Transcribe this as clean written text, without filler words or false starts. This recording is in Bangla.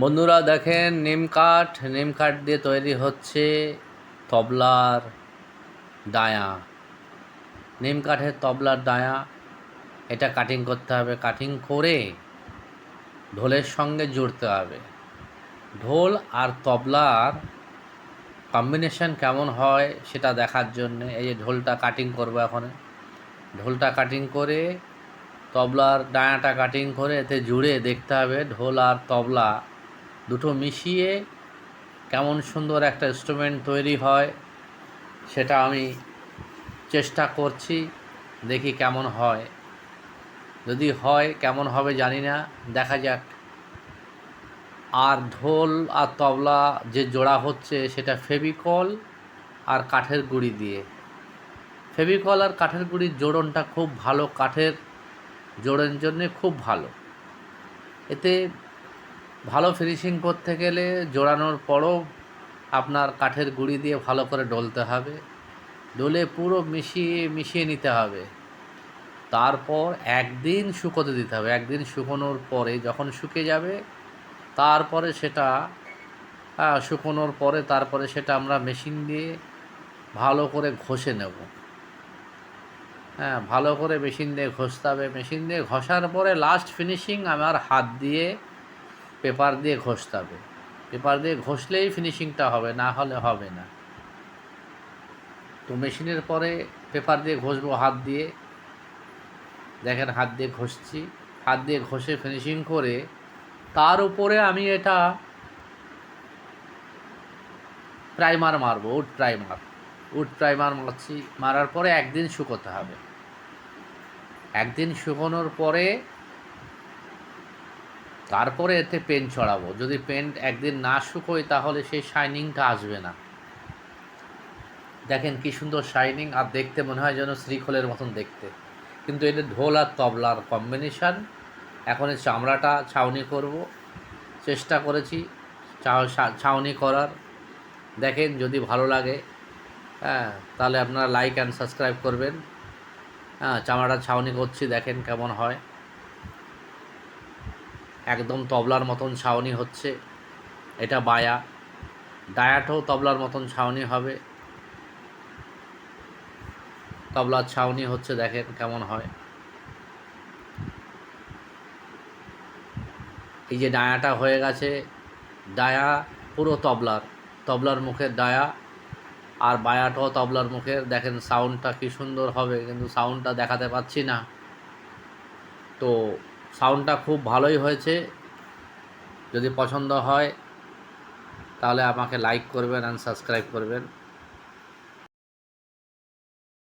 বন্ধুরা দেখেন, নিম কাঠ দিয়ে তৈরি হচ্ছে তবলার ডায়া। নিম কাঠের তবলার ডায়া, এটা কাটিং করতে হবে। কাটিং করে ঢোলের সঙ্গে জুড়তে হবে। ঢোল আর তবলার কম্বিনেশন কেমন হয় সেটা দেখার জন্যে এই যে ঢোলটা কাটিং করবো এখন। ঢোলটা কাটিং করে তবলার ডায়াটা কাটিং করে এতে জুড়ে দেখতে হবে ঢোল আর তবলা দুটো মিশিয়ে কেমন সুন্দর একটা ইনস্ট্রুমেন্ট তৈরি হয় সেটা আমি চেষ্টা করছি। দেখি কেমন হয়। যদি হয়, কেমন হবে জানি না, দেখা যাক। আর ঢোল আর তবলা যে জোড়া হচ্ছে সেটা ফেভিকল আর কাঠের গুঁড়ি দিয়ে। ফেভিকল আর কাঠের গুঁড়ির জোড়নটা খুব ভালো, কাঠের জোড়ের জন্যে খুব ভালো। এতে ভালো ফিনিশিং করতে গেলে জোড়ানোর পরও আপনার কাঠের গুঁড়ি দিয়ে ভালো করে ডলতে হবে। ডলে পুরো মিশিয়ে নিতে হবে। তারপর একদিন শুকোতে দিতে হবে। একদিন শুকোনোর পরে যখন শুকিয়ে যাবে, তারপরে সেটা শুকোনোর পরে তারপরে সেটা আমরা মেশিন দিয়ে ভালো করে ঘষে নেব। ভালো করে মেশিন দিয়ে ঘষতে হবে। মেশিন দিয়ে ঘষার পরে লাস্ট ফিনিশিং আমার হাত দিয়ে পেপার দিয়ে ঘষতে হবে। পেপার দিয়ে ঘষলেই ফিনিশিংটা হবে, না হলে হবে না। তো মেশিনের পরে পেপার দিয়ে ঘষবো হাত দিয়ে। দেখেন, হাত দিয়ে ঘষছি। হাত দিয়ে ঘষে ফিনিশিং করে তার উপরে আমি এটা প্রাইমার মারবো, উড প্রাইমার মারছি। মারার পরে একদিন শুকোতে হবে। একদিন শুকোনোর পরে তারপরে এতে পেন্ট ছড়াবো। যদি পেন্ট একদিন না শুকোয় তাহলে সেই শাইনিংটা আসবে না। দেখেন কি সুন্দর শাইনিং, আর দেখতে মনে হয় যেন শ্রীখোলের মতন দেখতে। কিন্তু এটা ঢোল আর তবলার কম্বিনেশান। এখন এই চামড়াটা ছাউনি করব। চেষ্টা করেছি ছাউনি করার। দেখেন, যদি ভালো লাগে তাহলে আপনারা লাইক অ্যান্ড সাবস্ক্রাইব করবেন। চামড়াটা ছাউনি করছি, দেখেন কেমন হয়। একদম তবলার মতন ছাউনি হচ্ছে। এটা বায়া। ডায়াটাও তবলার মতন ছাউনি হবে। তবলার ছাউনি হচ্ছে, দেখেন কেমন হয়। এই যে ডায়াটা হয়ে গেছে, ডায়া পুরো তবলার মুখের ডায়া, আর বায়াটাও তবলার মুখের। দেখেন সাউন্ডটা কী সুন্দর হবে, কিন্তু সাউন্ডটা দেখাতে পাচ্ছি না। তো সাউন্ডটা খুব ভালোই হয়েছে। যদি পছন্দ হয় তাহলে আমাকে লাইক করবেন অ্যান্ড সাবস্ক্রাইব করবেন।